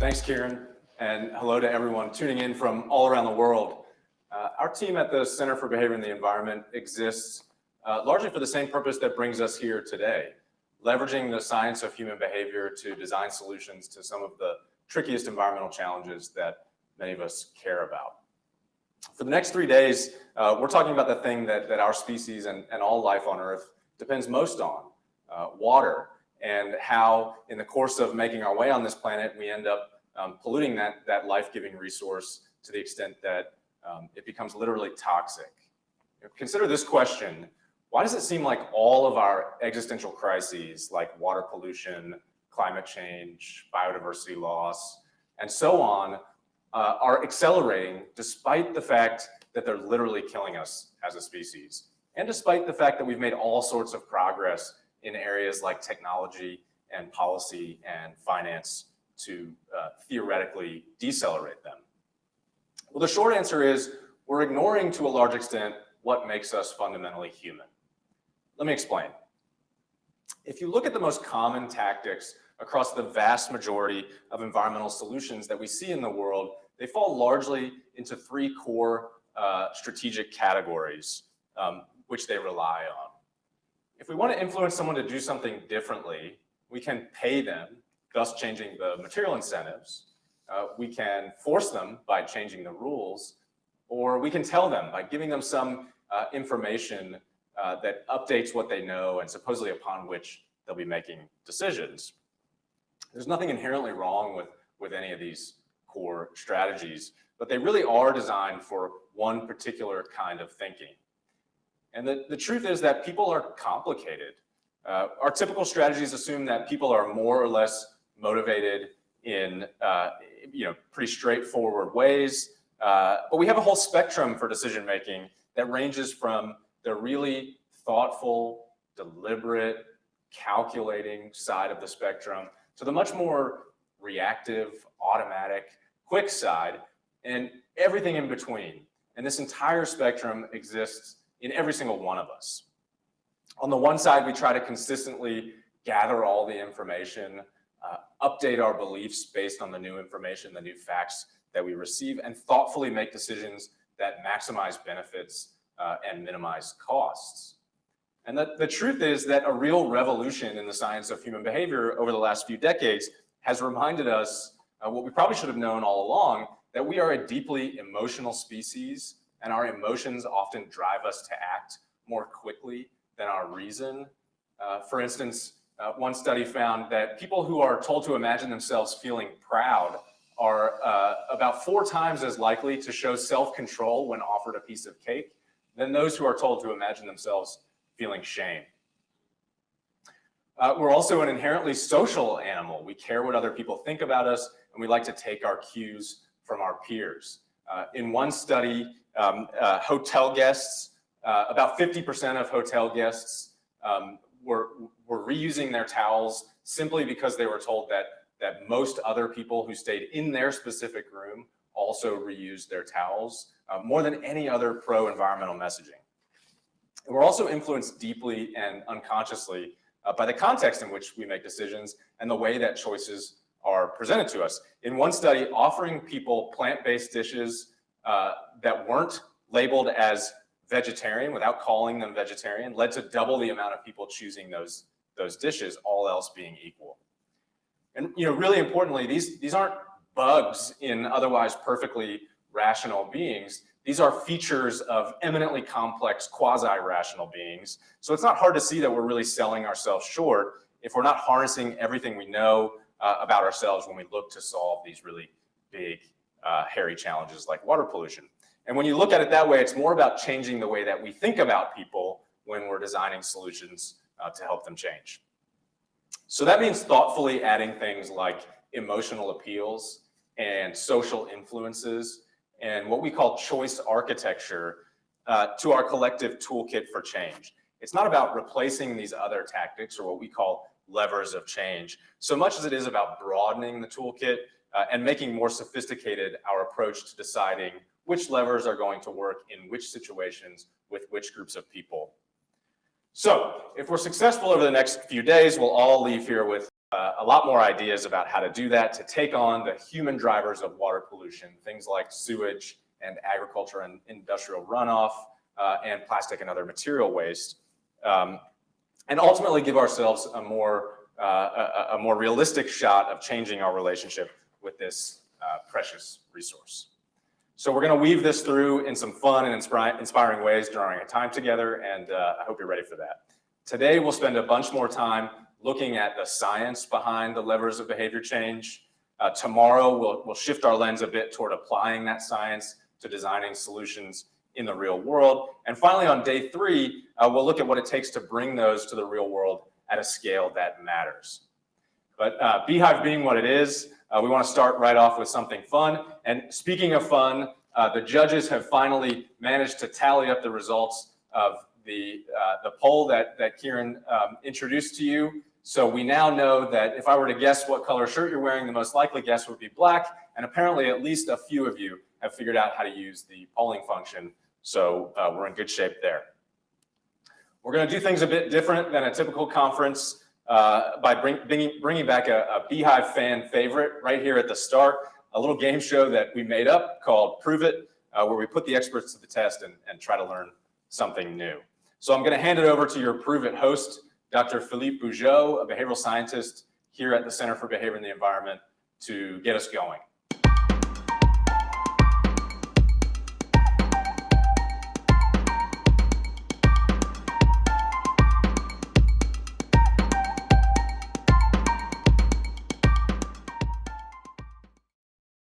Thanks, Kieran, and hello to everyone tuning in from all around the world. Our team at the Center for Behavior and the Environment exists largely for the same purpose that brings us here today, leveraging the science of human behavior to design solutions to some of the trickiest environmental challenges that many of us care about. For the next 3 days, we're talking about the thing that our species and all life on Earth depends most on, water, and how in the course of making our way on this planet, we end up polluting that life-giving resource to the extent that it becomes literally toxic. Consider this question: why does it seem like all of our existential crises, like water pollution, climate change, biodiversity loss, and so on, are accelerating despite the fact that they're literally killing us as a species, and despite the fact that we've made all sorts of progress in areas like technology and policy and finance to theoretically decelerate them? Well, the short answer is we're ignoring to a large extent what makes us fundamentally human. Let me explain. If you look at the most common tactics across the vast majority of environmental solutions that we see in the world, they fall largely into three core strategic categories which they rely on. If we want to influence someone to do something differently, we can pay them, thus changing the material incentives. We can force them by changing the rules, or we can tell them by giving them some information that updates what they know and supposedly upon which they'll be making decisions. There's nothing inherently wrong with any of these core strategies, but they really are designed for one particular kind of thinking. And the truth is that people are complicated. Our typical strategies assume that people are more or less motivated in pretty straightforward ways, but we have a whole spectrum for decision making that ranges from the really thoughtful, deliberate, calculating side of the spectrum to the much more reactive, automatic, quick side, and everything in between. And this entire spectrum exists in every single one of us. On the one side, we try to consistently gather all the information, update our beliefs based on the new information, the new facts that we receive, and thoughtfully make decisions that maximize benefits and minimize costs. And the truth is that a real revolution in the science of human behavior over the last few decades has reminded us what we probably should have known all along, that we are a deeply emotional species, and our emotions often drive us to act more quickly than our reason. For instance, one study found that people who are told to imagine themselves feeling proud are about 4 times as likely to show self-control when offered a piece of cake than those who are told to imagine themselves feeling shame. We're also an inherently social animal. We care what other people think about us, and we like to take our cues from our peers. In one study, hotel guests, about 50% of hotel guests were reusing their towels simply because they were told that most other people who stayed in their specific room also reused their towels, more than any other pro-environmental messaging. And we're also influenced deeply and unconsciously by the context in which we make decisions and the way that choices are presented to us. In one study, offering people plant-based dishes that weren't labeled as vegetarian without calling them vegetarian led to double the amount of people choosing those dishes, all else being equal. And really importantly, these aren't bugs in otherwise perfectly rational beings. These are features of eminently complex quasi-rational beings. So it's not hard to see that we're really selling ourselves short if we're not harnessing everything we know about ourselves when we look to solve these really big, hairy challenges like water pollution. And when you look at it that way, it's more about changing the way that we think about people when we're designing solutions to help them change. So that means thoughtfully adding things like emotional appeals and social influences and what we call choice architecture to our collective toolkit for change. It's not about replacing these other tactics or what we call levers of change, so much as it is about broadening the toolkit and making more sophisticated our approach to deciding which levers are going to work in which situations with which groups of people. So if we're successful over the next few days, we'll all leave here with a lot more ideas about how to do that, to take on the human drivers of water pollution, things like sewage and agriculture and industrial runoff, and plastic and other material waste, and ultimately give ourselves a more realistic shot of changing our relationship with this precious resource. So we're going to weave this through in some fun and inspiring ways during our time together, and I hope you're ready for that. Today, we'll spend a bunch more time looking at the science behind the levers of behavior change. Tomorrow, we'll shift our lens a bit toward applying that science to designing solutions in the real world. And finally, on day 3, we'll look at what it takes to bring those to the real world at a scale that matters. But Beehive being what it is, we want to start right off with something fun. And speaking of fun, the judges have finally managed to tally up the results of the poll that Kieran introduced to you. So we now know that if I were to guess what color shirt you're wearing, the most likely guess would be black. And apparently at least a few of you have figured out how to use the polling function. So we're in good shape there. We're going to do things a bit different than a typical conference by bringing back a Beehive fan favorite right here at the start, a little game show that we made up called Prove It, where we put the experts to the test and try to learn something new. So I'm going to hand it over to your Prove It host, Dr. Philippe Bugeaud, a behavioral scientist here at the Center for Behavior and the Environment, to get us going.